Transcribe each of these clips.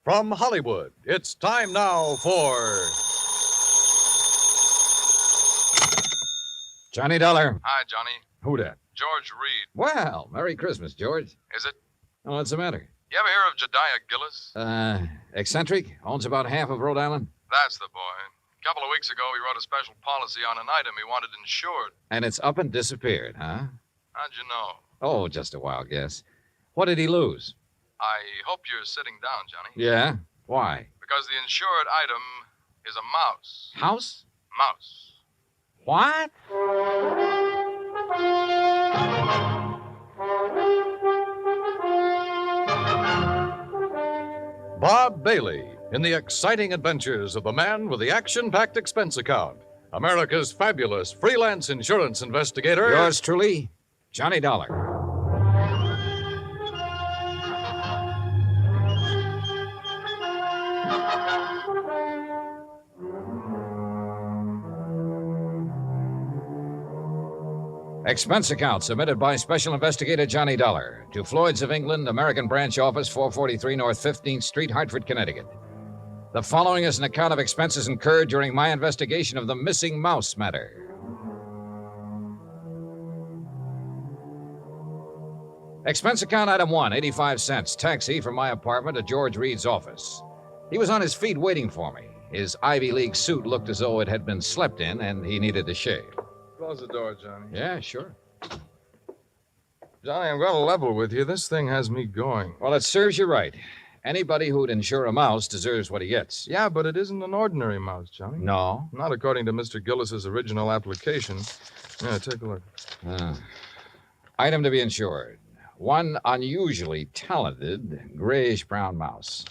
From Hollywood, it's time now for... Johnny Dollar. Hi, Johnny. Who dat? George Reed. Well, Merry Christmas, George. Is it? Oh, what's the matter? You ever hear of Jediah Gillis? Eccentric? Owns about half of Rhode Island? That's the boy. A couple of weeks ago, he wrote a special policy on an item he wanted insured. And it's up and disappeared, huh? How'd you know? Oh, just a wild guess. What did he lose? I hope you're sitting down, Johnny. Yeah? Why? Because the insured item is a mouse. House? Mouse. What? Bob Bailey in the exciting adventures of the man with the action-packed expense account. America's fabulous freelance insurance investigator. Yours truly, Johnny Dollar. Expense account submitted by Special Investigator Johnny Dollar to Floyd's of England, American Branch Office, 443 North 15th Street, Hartford, Connecticut. The following is an account of expenses incurred during my investigation of the missing mouse matter. Expense account item 1, 85 cents. Taxi from my apartment to George Reed's office. He was on his feet waiting for me. His Ivy League suit looked as though it had been slept in, and he needed to shave. Close the door, Johnny. Yeah, sure. Johnny, I'm going to level with you. This thing has me going. Well, it serves you right. Anybody who'd insure a mouse deserves what he gets. Yeah, but it isn't an ordinary mouse, Johnny. No? Not according to Mr. Gillis's original application. Yeah, take a look. Item to be insured. One unusually talented grayish-brown mouse.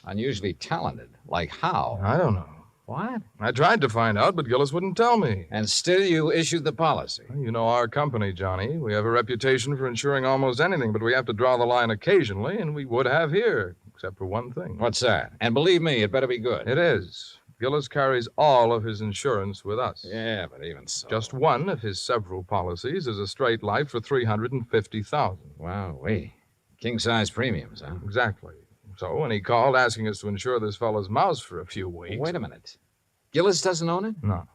Unusually talented? Like how? I don't know. What? I tried to find out, but Gillis wouldn't tell me. And still you issued the policy. You know our company, Johnny. We have a reputation for insuring almost anything, but we have to draw the line occasionally, and we would have here, except for one thing. What's that? And believe me, it better be good. It is. Gillis carries all of his insurance with us. Yeah, but even so. Just one of his several policies is a straight life for $350,000. Wow, wait. King-size premiums, huh? Exactly. So when he called asking us to insure this fellow's mouse for a few weeks... Wait a minute. Gillis doesn't own it? No.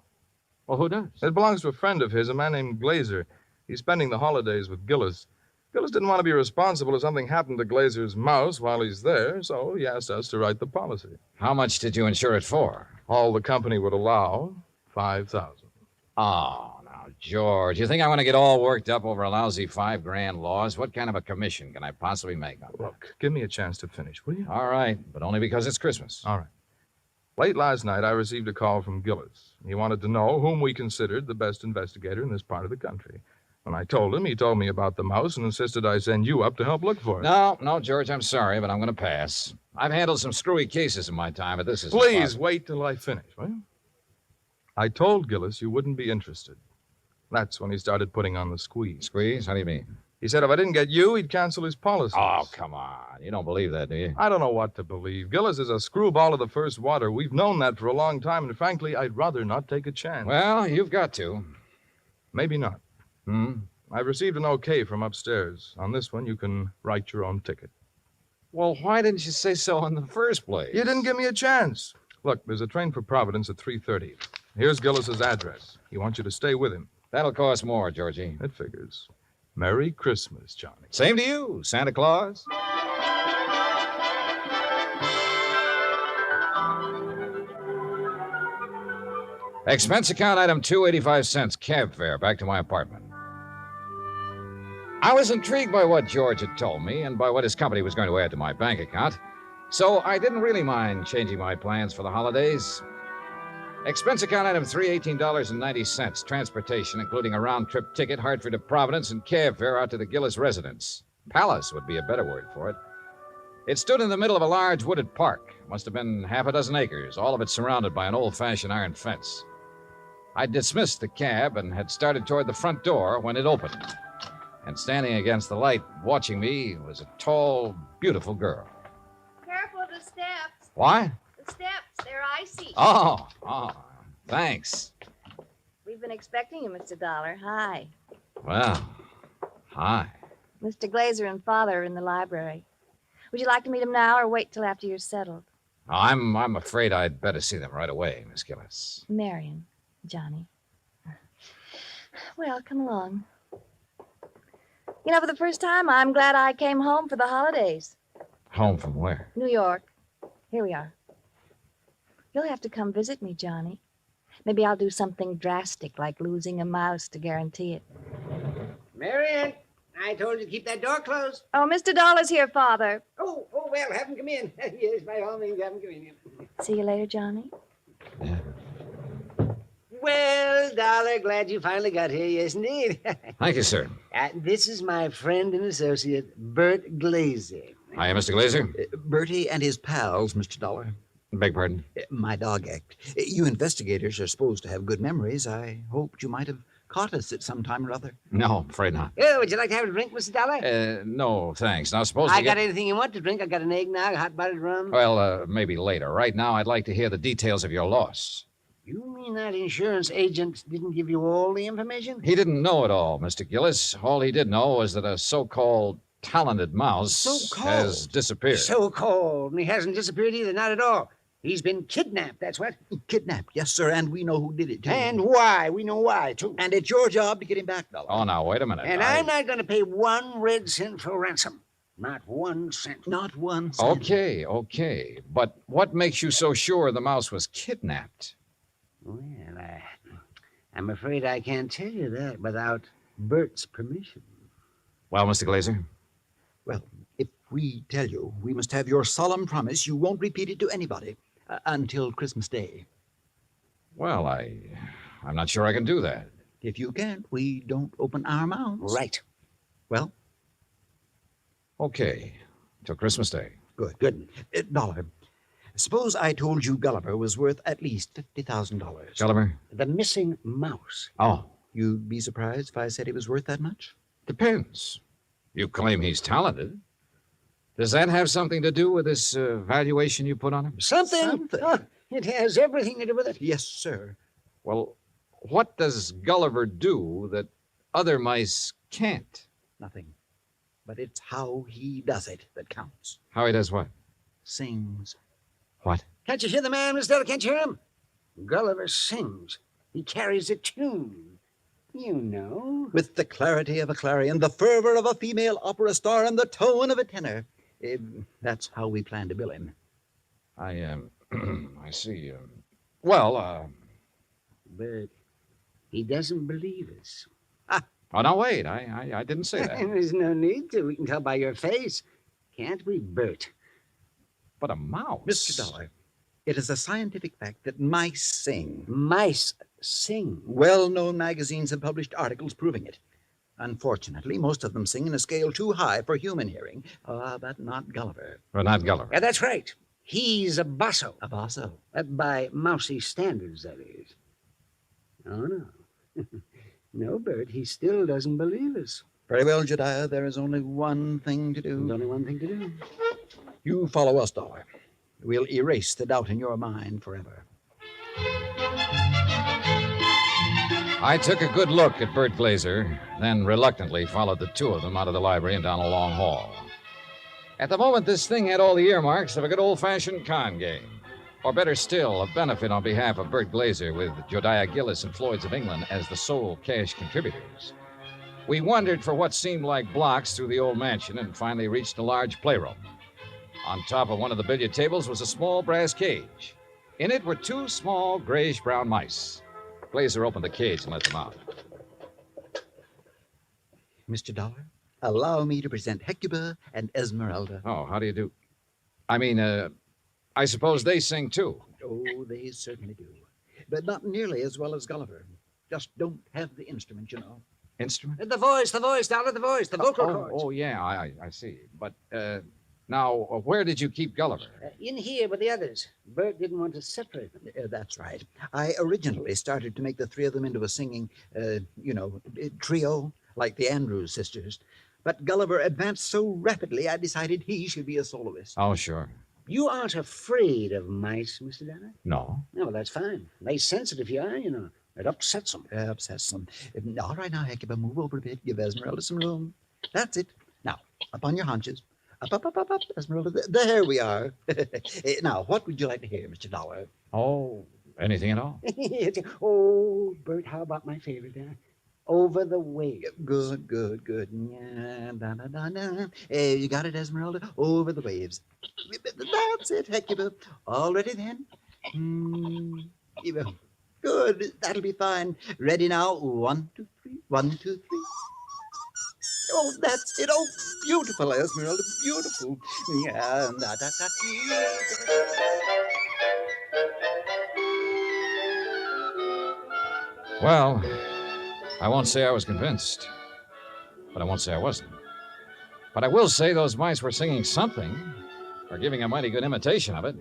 Well, who does? It belongs to a friend of his, a man named Glazer. He's spending the holidays with Gillis. Gillis didn't want to be responsible if something happened to Glazer's mouse while he's there, so he asked us to write the policy. How much did you insure it for? All the company would allow, $5,000. Oh, now, George, you think I want to get all worked up over a lousy $5,000 loss? What kind of a commission can I possibly make on that? Look, give me a chance to finish, will you? All right, but only because it's Christmas. All right. Late last night, I received a call from Gillis. He wanted to know whom we considered the best investigator in this part of the country. When I told him, he told me about the mouse and insisted I send you up to help look for it. No, George, I'm sorry, but I'm going to pass. I've handled some screwy cases in my time, but this is... Please wait till I finish, will you? I told Gillis you wouldn't be interested. That's when he started putting on the squeeze. Squeeze? How do you mean? He said if I didn't get you, he'd cancel his policy. Oh, come on. You don't believe that, do you? I don't know what to believe. Gillis is a screwball of the first water. We've known that for a long time, and frankly, I'd rather not take a chance. Well, you've got to. Maybe not. I've received an okay from upstairs. On this one, you can write your own ticket. Well, why didn't you say so in the first place? You didn't give me a chance. Look, there's a train for Providence at 3:30. Here's Gillis's address. He wants you to stay with him. That'll cost more, Georgie. It figures. Merry Christmas, Johnny. Same to you, Santa Claus. Expense account item 2, 85 cents, cab fare back to my apartment. I was intrigued by what George had told me and by what his company was going to add to my bank account, so I didn't really mind changing my plans for the holidays. Expense account item 3, $18.90. Transportation, including a round-trip ticket, Hartford to Providence, and cab fare out to the Gillis residence. Palace would be a better word for it. It stood in the middle of a large wooded park. Must have been half a dozen acres, all of it surrounded by an old-fashioned iron fence. I dismissed the cab and had started toward the front door when it opened. And standing against the light, watching me, was a tall, beautiful girl. Careful of the steps. What? The steps, they're icy. Oh, thanks. We've been expecting you, Mr. Dollar. Hi. Well, hi. Mr. Glazer and Father are in the library. Would you like to meet them now or wait till after you're settled? I'm afraid I'd better see them right away, Miss Gillis. Marion, Johnny. Well, come along. You know, for the first time, I'm glad I came home for the holidays. Home from where? New York. Here we are. You'll have to come visit me, Johnny. Maybe I'll do something drastic, like losing a mouse to guarantee it. Marion, I told you to keep that door closed. Oh, Mr. Dollar's here, Father. Oh, well, have him come in. Yes, by all means, have him come in. See you later, Johnny. Yeah. Well, Dollar, glad you finally got here. Yes, indeed. Thank you, sir. This is my friend and associate, Bert Glazer. Hiya, Mr. Glazer. Bertie and his pals, Mr. Dollar. Beg pardon? My dog act. You investigators are supposed to have good memories. I hoped you might have caught us at some time or other. No, afraid not. Oh, would you like to have a drink, Mr. Dollar? No, thanks. Now, suppose I got anything you want to drink. I got an eggnog, hot buttered rum. Well, maybe later. Right now, I'd like to hear the details of your loss. You mean that insurance agent didn't give you all the information? He didn't know it all, Mr. Gillis. All he did know was that a so-called talented mouse So-called? has disappeared. So-called. And he hasn't disappeared either, not at all. He's been kidnapped, that's what. Kidnapped, yes, sir, and we know who did it, too. And why? We know why, too. And it's your job to get him back, Dollar. Oh, now, wait a minute. And I'm not going to pay 1 red cent for ransom. Not 1 cent. Not 1 cent. Okay. But what makes you so sure the mouse was kidnapped? Well, I'm afraid I can't tell you that without Bert's permission. Well, Mr. Glazer? Well, if we tell you, we must have your solemn promise you won't repeat it to anybody until Christmas Day. Well, I'm not sure I can do that. If you can't, we don't open our mouths. Right. Well, Okay. Till Christmas Day. Good. Dollar, suppose I told you Gulliver was worth at least $50,000. Gulliver? The missing mouse. Oh, You'd be surprised if I said he was worth that much? depends. You claim he's talented. Does that have something to do with this valuation you put on him? Something. Oh, it has everything to do with it. Yes, sir. Well, what does Gulliver do that other mice can't? Nothing. But it's how he does it that counts. How he does what? Sings. What? Can't you hear the man, Miss Della? Can't you hear him? Gulliver sings. He carries a tune. You know. With the clarity of a clarion, the fervor of a female opera star, and the tone of a tenor. That's how we plan to bill him. I see. But he doesn't believe us. Oh, no, wait. I didn't say that. There's no need to. We can tell by your face. Can't we, Bert? But a mouse. Mr. Dollar, it is a scientific fact that mice sing. Mice sing. Well-known magazines have published articles proving it. Unfortunately, most of them sing in a scale too high for human hearing. But not Gulliver. Well, not Gulliver. Yeah, that's right. He's a basso. A basso. By mousy standards, that is. Oh, no. No, Bert, he still doesn't believe us. Very well, Jedediah, there is only one thing to There's do. only one thing to do. You follow us, Dollar. We'll erase the doubt in your mind forever. I took a good look at Bert Glazer, then reluctantly followed the two of them out of the library and down a long hall. At the moment, this thing had all the earmarks of a good old-fashioned con game. Or better still, a benefit on behalf of Bert Glazer with Jodiah Gillis and Floyd's of England as the sole cash contributors. We wandered for what seemed like blocks through the old mansion and finally reached a large playroom. On top of one of the billiard tables was a small brass cage. In it were 2 small grayish-brown mice. Glazer opened the cage and let them out. Mr. Dollar, allow me to present Hecuba and Esmeralda. Oh, how do you do? I suppose they sing too. Oh, they certainly do. But not nearly as well as Gulliver. Just don't have the instrument, you know. Instrument? The voice, Dollar, the voice, the vocal cords. Oh, yeah, I see. But, now, where did you keep Gulliver? In here with the others. Bert didn't want to separate them. That's right. I originally started to make the 3 of them into a singing, trio, like the Andrews sisters. But Gulliver advanced so rapidly, I decided he should be a soloist. Oh, sure. You aren't afraid of mice, Mr. Dollar? No. No, well, that's fine. They sense it if you are, you know. It upsets them. Upsets them. All right, now, Hecuba, move over a bit. Give Esmeralda some room. That's it. Now, up on your haunches. Up, Esmeralda. There we are. Now, what would you like to hear, Mr. Dollar? Oh, anything at all? Oh, Bert, how about my favorite, huh? Over the Waves. Good. Yeah, da. You got it, Esmeralda? Over the waves. That's it, Hecuba. All ready then? Good. That'll be fine. Ready now? 1, 2, 3. 1, 2, 3. Oh, that's it. Oh, beautiful, Esmeralda. Beautiful. Yeah, da. Well, I won't say I was convinced, but I won't say I wasn't. But I will say those mice were singing something, or giving a mighty good imitation of it.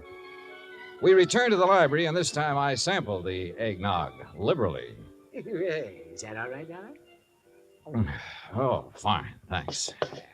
We returned to the library, and this time I sampled the eggnog liberally. Is that all right, Dollar? Oh, fine, thanks.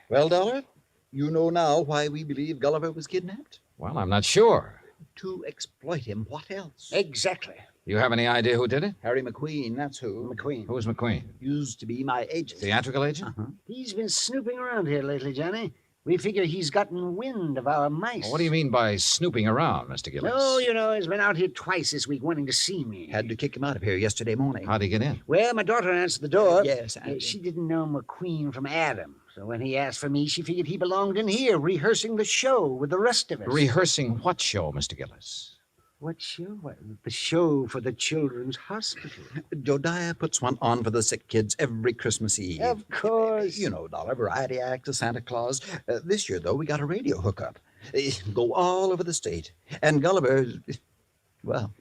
Well, Dollar, you know now why we believe Gulliver was kidnapped? Well, I'm not sure. To exploit him. What else? Exactly. You have any idea who did it? Harry McQueen, that's who. McQueen. Who's McQueen? Used to be my agent. Theatrical agent? Uh-huh. He's been snooping around here lately, Johnny. We figure he's gotten wind of our mice. Well, what do you mean by snooping around, Mr. Gillis? No, he's been out here twice this week wanting to see me. Had to kick him out of here yesterday morning. How'd he get in? Well, my daughter answered the door. Yes, She didn't know McQueen from Adam. So when he asked for me, she figured he belonged in here, rehearsing the show with the rest of us. Rehearsing what show, Mr. Gillis? What show? What, the show for the Children's Hospital. Jodiah puts one on for the sick kids every Christmas Eve. Of course. You know, Dollar, variety act to Santa Claus. This year, though, we got a radio hookup. Go all over the state. And Gulliver, well,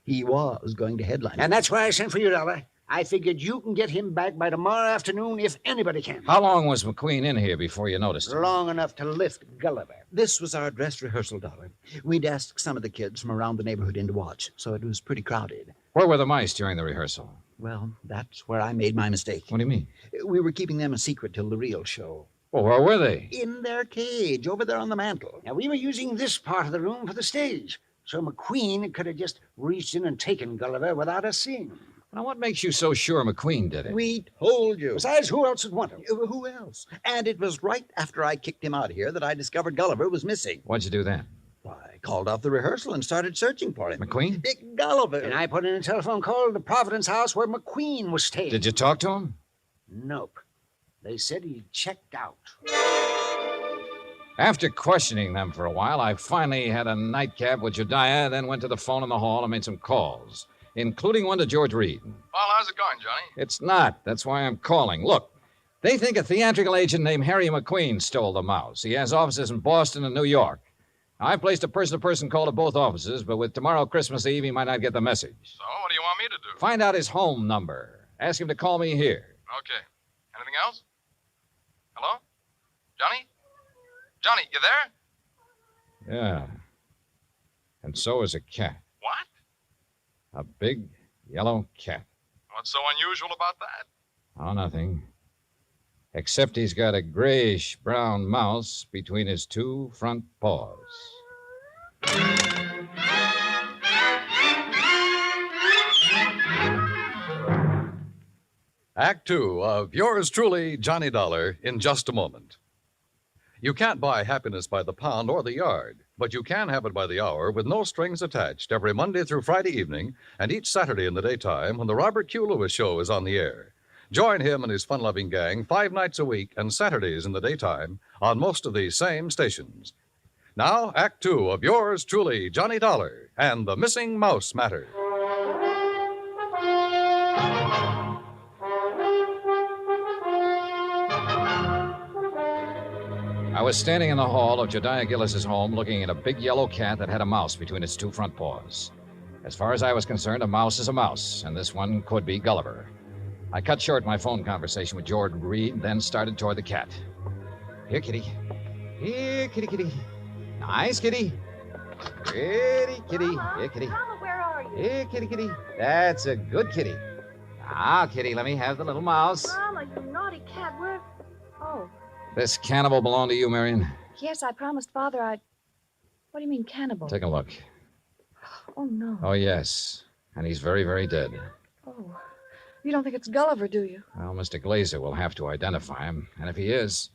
he was going to headline. And that's why I sent for you, Dollar. I figured you can get him back by tomorrow afternoon if anybody can. How long was McQueen in here before you noticed him? Long enough to lift Gulliver. This was our dress rehearsal, Dollar. We'd asked some of the kids from around the neighborhood in to watch, so it was pretty crowded. Where were the mice during the rehearsal? Well, that's where I made my mistake. What do you mean? We were keeping them a secret till the real show. Well, where were they? In their cage, over there on the mantel. Now, we were using this part of the room for the stage, so McQueen could have just reached in and taken Gulliver without us seeing him. Now, what makes you so sure McQueen did it? We told you. Besides, who else would want him? Who else? And it was right after I kicked him out of here that I discovered Gulliver was missing. What'd you do then? I called off the rehearsal and started searching for him. McQueen? Big Gulliver. And I put in a telephone call to the Providence house where McQueen was staying. Did you talk to him? Nope. They said he checked out. After questioning them for a while, I finally had a nightcap with Jediah, then went to the phone in the hall and made some calls, including one to George Reed. Well, how's it going, Johnny? It's not. That's why I'm calling. Look, they think a theatrical agent named Harry McQueen stole the mouse. He has offices in Boston and New York. I've placed a person-to-person call to both offices, but with tomorrow Christmas Eve, he might not get the message. So, what do you want me to do? Find out his home number. Ask him to call me here. Okay. Anything else? Hello? Johnny? Johnny, you there? Yeah. And so is a cat. What? A big yellow cat. What's so unusual about that? Oh, nothing. Except he's got a grayish-brown mouse between his two front paws. Act 2 of Yours Truly, Johnny Dollar, in just a moment. You can't buy happiness by the pound or the yard, but you can have it by the hour with no strings attached every Monday through Friday evening and each Saturday in the daytime when the Robert Q. Lewis Show is on the air. Join him and his fun-loving gang 5 nights a week and Saturdays in the daytime on most of these same stations. Now, Act 2 of Yours Truly, Johnny Dollar, and the Missing Mouse Matter. I was standing in the hall of Jediah Gillis's home looking at a big yellow cat that had a mouse between its two front paws. As far as I was concerned, a mouse is a mouse, and this one could be Gulliver. I cut short my phone conversation with George Reed, then started toward the cat. Here, kitty. Here, kitty, kitty. Nice, kitty. Pretty kitty. Mama, Here, kitty. Mama, where are you? Here, kitty, kitty. That's a good kitty. Now, kitty, let me have the little mouse. Mama, you naughty cat, where... Oh, This cannibal belong to you, Marion? yes, I promised Father I'd... What do you mean, cannibal? Take a look. Oh, no. Oh, yes. And he's very, very dead. Oh, you don't think it's Gulliver, do you? Well, Mr. Glazer will have to identify him. And if he is,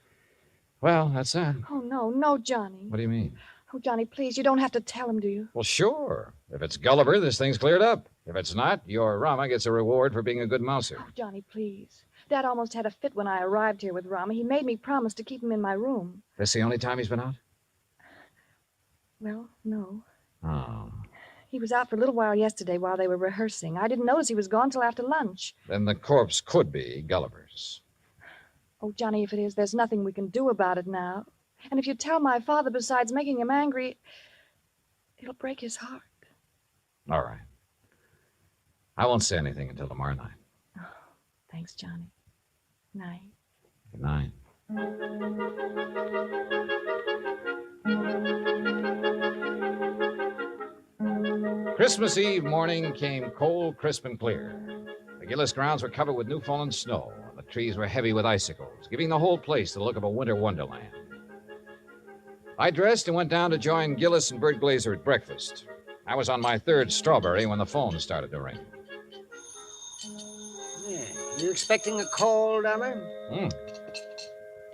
Well, that's that. Oh, no, Johnny. What do you mean? Oh, Johnny, please, you don't have to tell him, do you? Well, sure. If it's Gulliver, this thing's cleared up. If it's not, your Rama gets a reward for being a good mouser. Oh, Johnny, please. Dad almost had a fit when I arrived here with Rama. He made me promise to keep him in my room. This the only time he's been out? Well, no. Oh. He was out for a little while yesterday while they were rehearsing. I didn't notice he was gone till after lunch. Then the corpse could be Gulliver's. Oh, Johnny, if it is, there's nothing we can do about it now. And if you tell my father, besides making him angry, it'll break his heart. All right. I won't say anything until tomorrow night. Oh, thanks, Johnny. Night. Good night. Christmas Eve morning came cold, crisp, and clear. The Gillis grounds were covered with new fallen snow, and the trees were heavy with icicles, giving the whole place the look of a winter wonderland. I dressed and went down to join Gillis and Bert Glazer at breakfast. I was on my third strawberry when the phone started to ring. Yeah. You expecting a call, Dollar?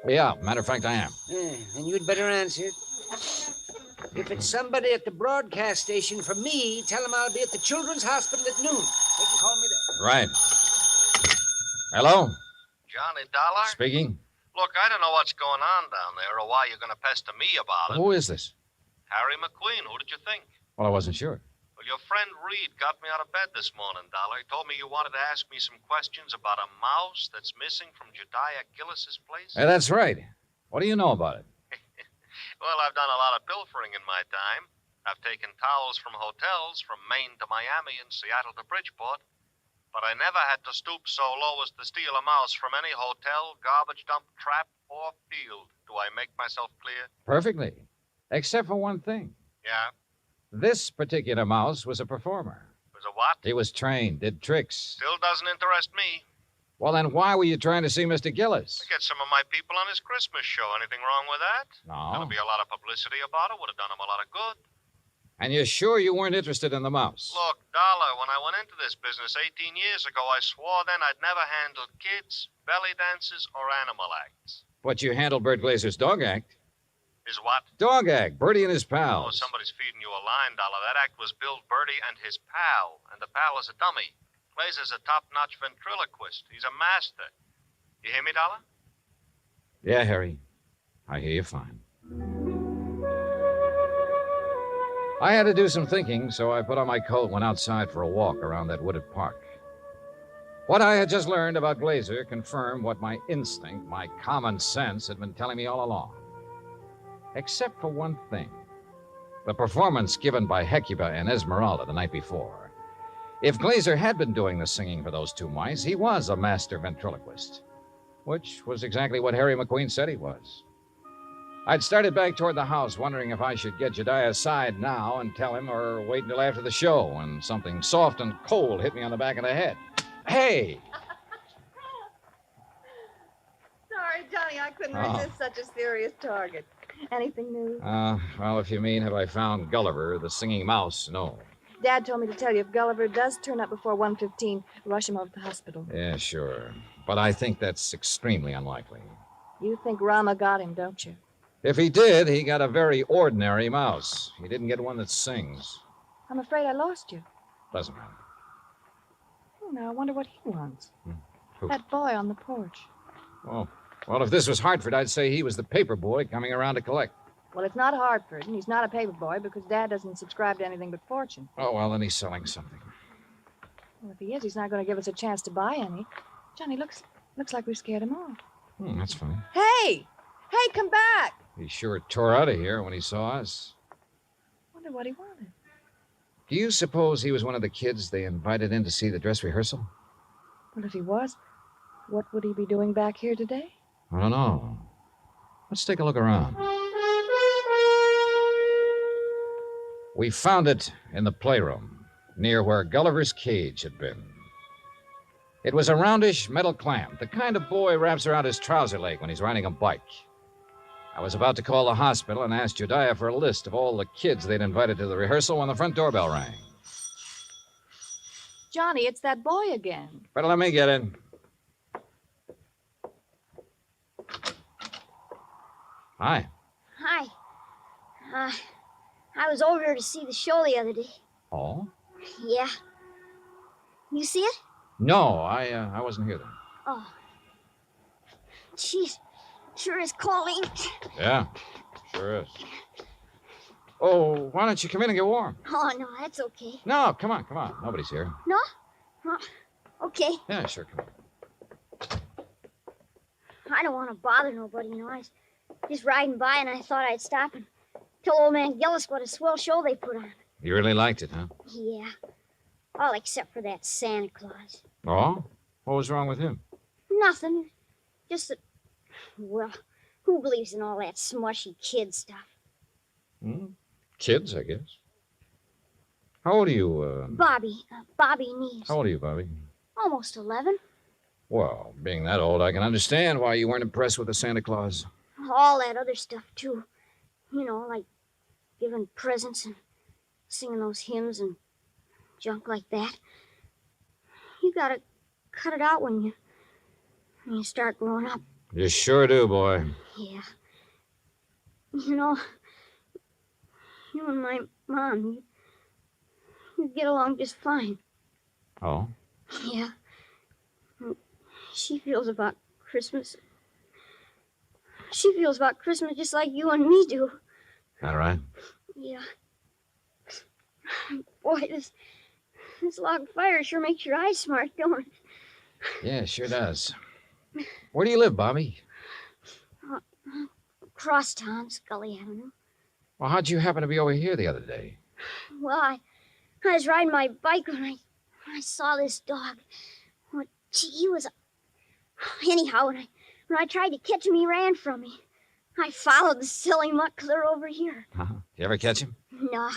Yeah, matter of fact, I am. Yeah, then you'd better answer it. If it's somebody at the broadcast station for me, tell them I'll be at the Children's Hospital at noon. They can call me there. Right. Hello? Johnny Dollar? Speaking? Look, I don't know what's going on down there or why you're going to pester me about it. Who is this? Harry McQueen, who did you think? Well, I wasn't sure. Well, your friend Reed got me out of bed this morning, Dollar. He told me you wanted to ask me some questions about a mouse that's missing from Jediah Gillis's place. That's right. What do you know about it? Well, I've done a lot of pilfering in my time. I've taken towels from hotels from Maine to Miami and Seattle to Bridgeport. But I never had to stoop so low as to steal a mouse from any hotel, garbage dump, trap, or field. Do I make myself clear? Perfectly. Except for one thing. Yeah? This particular mouse was a performer. Was a what? He was trained, did tricks. Still doesn't interest me. Well, then why were you trying to see Mr. Gillis? To get some of my people on his Christmas show. Anything wrong with that? No. There'll be a lot of publicity about it. Would have done him a lot of good. And you're sure you weren't interested in the mouse? Look, Dollar, when I went into this business 18 years ago, I swore then I'd never handled kids, belly dances, or animal acts. But you handled Bert Glazer's dog act. Is what? Dog act. Bertie and his Oh, pals. somebody's feeding you a line, Dollar. That act was Bill Birdie and his pal. And the pal is a dummy. Glazer's a top-notch ventriloquist. He's a master. You hear me, Dollar? Yeah, Harry. I hear you fine. I had to do some thinking, so I put on my coat and went outside for a walk around that wooded park. What I had just learned about Glazer confirmed what my instinct, my common sense, had been telling me all along. Except for one thing. The performance given by Hecuba and Esmeralda the night before. If Glazer had been doing the singing for those two mice, he was a master ventriloquist. Which was exactly what Harry McQueen said he was. I'd started back toward the house, wondering if I should get Jediah aside now and tell him or wait until after the show, when something soft and cold hit me on the back of the head. Hey! Sorry, Johnny, I couldn't Oh. resist such a serious target. Anything new? Well, if you mean have I found Gulliver, the singing mouse, no. Dad told me to tell you if Gulliver does turn up before 1:15, rush him over to the hospital. Yeah, sure. But I think that's extremely unlikely. You think Rama got him, don't you? If he did, he got a very ordinary mouse. He didn't get one that sings. I'm afraid I lost you. Doesn't matter. Oh, now I wonder what he wants. Who? That boy on the porch. Oh, well, if this was Hartford, I'd say he was the paper boy coming around to collect. Well, it's not Hartford, and he's not a paper boy because Dad doesn't subscribe to anything but Fortune. Oh, well, then he's selling something. Well, if he is, he's not going to give us a chance to buy any. Johnny, looks like we scared him off. That's funny. Hey! Hey, come back! He sure tore out of here when he saw us. Wonder what he wanted. Do you suppose he was one of the kids they invited in to see the dress rehearsal? Well, if he was, what would he be doing back here today? I don't know. Let's take a look around. We found it in the playroom, near where Gulliver's cage had been. It was a roundish metal clamp, the kind a boy wraps around his trouser leg when he's riding a bike. I was about to call the hospital and ask Jediah for a list of all the kids they'd invited to the rehearsal when the front doorbell rang. Johnny, it's that boy again. Better let me get in. Hi. Hi. I was over here to see the show the other day. Oh? Yeah. You see it? No, I wasn't here then. Oh. Jeez. Sure is cold. Yeah, sure is. Oh, why don't you come in and get warm? Oh, no, that's okay. No, come on. Nobody's here. No? Oh, okay. Yeah, sure, come on. I don't want to bother nobody, I was just riding by and I thought I'd stop and tell old man Gillis what a swell show they put on. You really liked it, huh? Yeah. All except for that Santa Claus. Oh? What was wrong with him? Nothing. Just that, well, who believes in all that smushy kid stuff? Kids, I guess. How old are you, Bobby Neves. How old are you, Bobby? Almost 11. Well, being that old, I can understand why you weren't impressed with the Santa Claus. All that other stuff, too. Like giving presents and singing those hymns and junk like that. You gotta cut it out when you start growing up. You sure do, boy. Yeah. You and my mom, you get along just fine. Oh? Yeah. She feels about Christmas. She feels about Christmas just like you and me do. All right. Yeah. Boy, this log fire sure makes your eyes smart, don't it? Yeah, it sure does. Where do you live, Bobby? Crosstown, Scully Avenue. Well, how'd you happen to be over here the other day? Well, I was riding my bike when I saw this dog. Well, gee, he was... Anyhow, when I tried to catch him, he ran from me. I followed the silly mutt clear over here. Uh-huh. You ever catch him? No.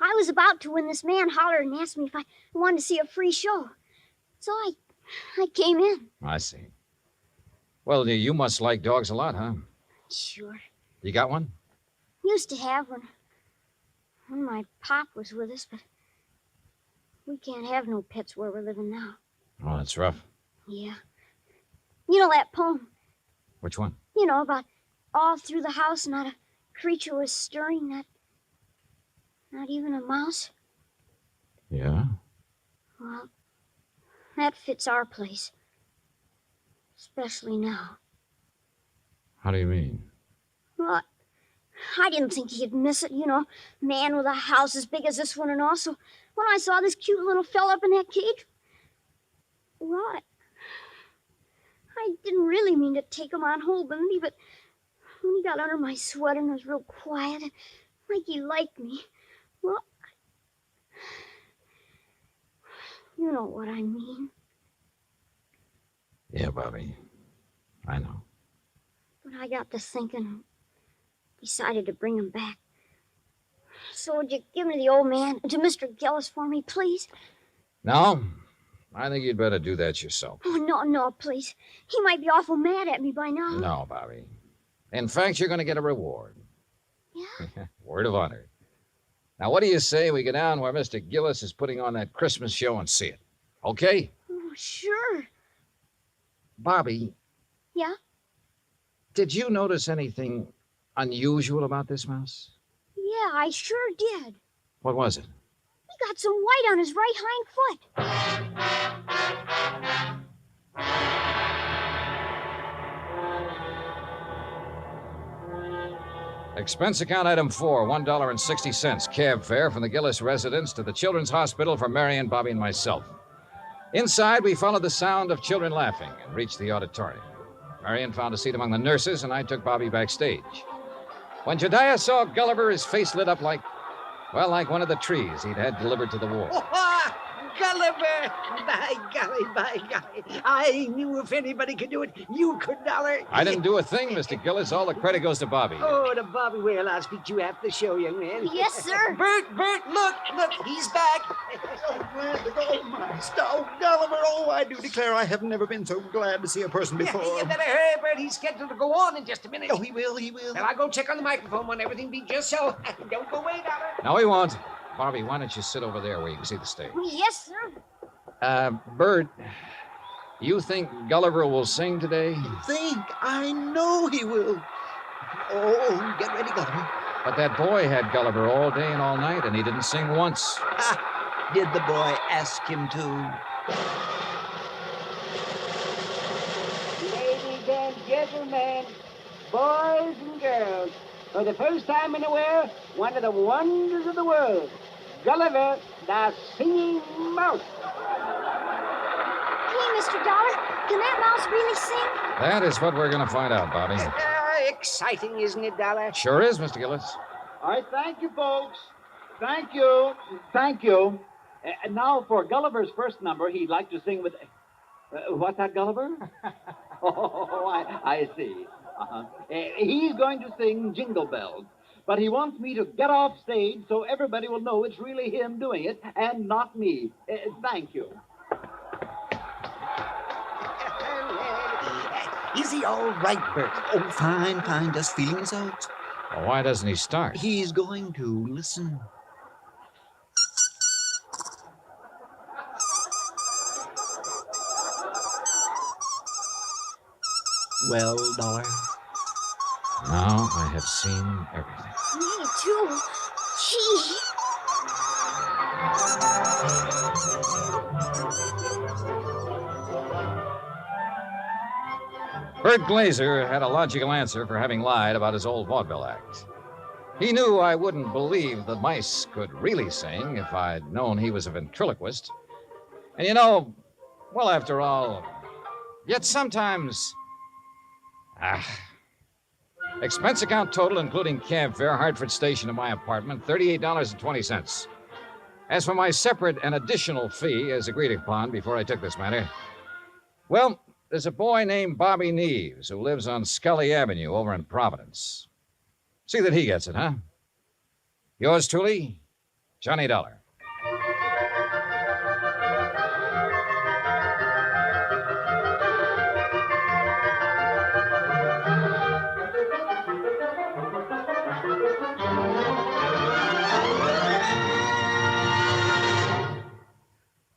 I was about to when this man hollered and asked me if I wanted to see a free show. So I came in. I see. Well, you must like dogs a lot, huh? Sure. You got one? Used to have when my pop was with us, but we can't have no pets where we're living now. Oh, that's rough. Yeah. You know that poem? Which one? About all through the house not a creature was stirring, not even a mouse. Yeah? Well, that fits our place. Especially now. How do you mean? Well, I didn't think he'd miss it, man with a house as big as this one and all. So when I saw this cute little fella up in that cage, well, I didn't really mean to take him on holding me, but when he got under my sweater and was real quiet, like he liked me, well, you know what I mean. Yeah, Bobby. I know. But I got to thinking and decided to bring him back. So would you give me the old man, to Mr. Gillis for me, please? No? I think you'd better do that yourself. Oh, no, please. He might be awful mad at me by now. No, Bobby. In fact, you're going to get a reward. Yeah? Word of honor. Now, what do you say we go down where Mr. Gillis is putting on that Christmas show and see it? Okay? Oh, sure. Bobby. Yeah? Did you notice anything unusual about this mouse? Yeah, I sure did. What was it? He got some white on his right hind foot. Expense account item 4, $1.60. Cab fare from the Gillis residence to the Children's Hospital for Marion, Bobby, and myself. Inside, we followed the sound of children laughing and reached the auditorium. Marion found a seat among the nurses, and I took Bobby backstage. When Jediah saw Gulliver, his face lit up like one of the trees he'd had delivered to the war. Gulliver! By golly. I knew if anybody could do it, you could, Dollar. I didn't do a thing, Mr. Gillis. All the credit goes to Bobby. Oh, to Bobby. Well, I'll speak to you after the show, young man. Yes, sir. Bert, look, he's back. So glad to go, my stout Gulliver. Oh, I do declare I have never been so glad to see a person before. You better hurry, Bert. He's scheduled to go on in just a minute. Oh, he will. Well, I'll go check on the microphone when everything be just so. Don't go away, Dollar. No, he won't. Bobby, why don't you sit over there where you can see the stage? Yes, sir. Bert, you think Gulliver will sing today? I know he will. Oh, get ready, Gulliver. But that boy had Gulliver all day and all night, and he didn't sing once. Ah, did the boy ask him to? Ladies and gentlemen, boys and girls, for the first time in a while, one of the wonders of the world, Gulliver, the singing mouse. Hey, Mr. Dollar, can that mouse really sing? That is what we're going to find out, Bobby. Exciting, isn't it, Dollar? Sure is, Mr. Gillis. All right, thank you, folks. Thank you. Thank you. And now for Gulliver's first number, he'd like to sing with... what's that, Gulliver? I see. He's going to sing Jingle Bells, but he wants me to get off stage so everybody will know it's really him doing it and not me. Thank you. Is he all right, Bert? Oh, fine, fine. Just feeling his out. Well, why doesn't he start? He's going to. Listen. Well, Dollar? Now I have seen everything. Me too. Gee. Bert Glazer had a logical answer for having lied about his old vaudeville act. He knew I wouldn't believe the mice could really sing if I'd known he was a ventriloquist. And you know, well, after all, yet sometimes... Expense account total, including cab fare, Hartford Station to my apartment, $38.20. As for my separate and additional fee, as agreed upon before I took this matter, well, there's a boy named Bobby Neves who lives on Scully Avenue over in Providence. See that he gets it, huh? Yours truly, Johnny Dollar.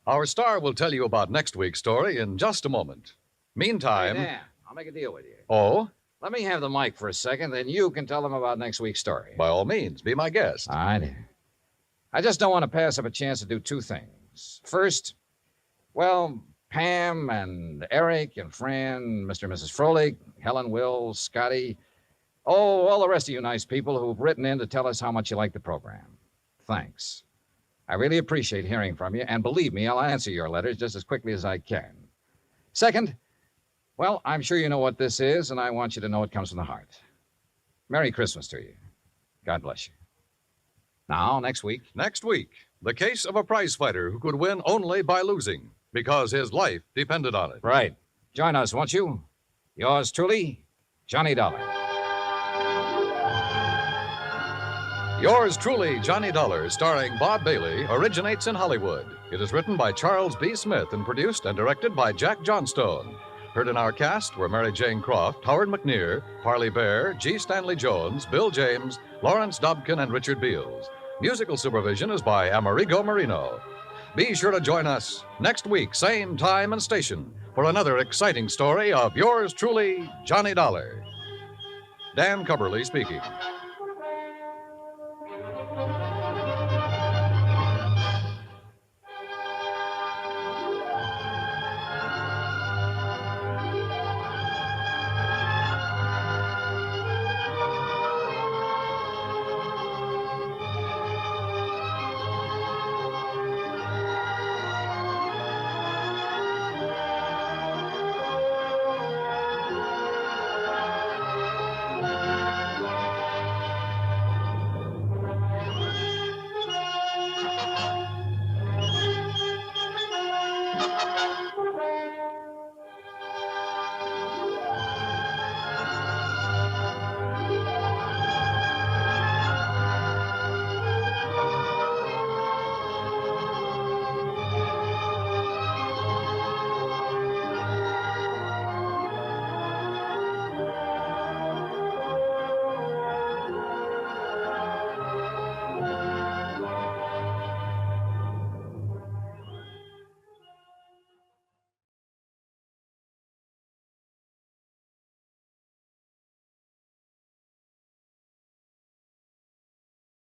Our star will tell you about next week's story in just a moment. Meantime... Hey, Dan, I'll make a deal with you. Oh? Let me have the mic for a second, then you can tell them about next week's story. By all means, be my guest. All right. I just don't want to pass up a chance to do two things. First, well, Pam and Eric and Fran, Mr. and Mrs. Froelich, Helen, Will, Scotty, all the rest of you nice people who've written in to tell us how much you like the program. Thanks. I really appreciate hearing from you, and believe me, I'll answer your letters just as quickly as I can. Second, well, I'm sure you know what this is, and I want you to know it comes from the heart. Merry Christmas to you. God bless you. Now, next week. Next week, the case of a prize fighter who could win only by losing because his life depended on it. Right. Join us, won't you? Yours truly, Johnny Dollar. Yours truly, Johnny Dollar, starring Bob Bailey, originates in Hollywood. It is written by Charles B. Smith and produced and directed by Jack Johnstone. Heard in our cast were Mary Jane Croft, Howard McNear, Parley Bear, G. Stanley Jones, Bill James, Lawrence Dobkin, and Richard Beals. Musical supervision is by Amerigo Marino. Be sure to join us next week, same time and station, for another exciting story of yours truly, Johnny Dollar. Dan Cubberly speaking.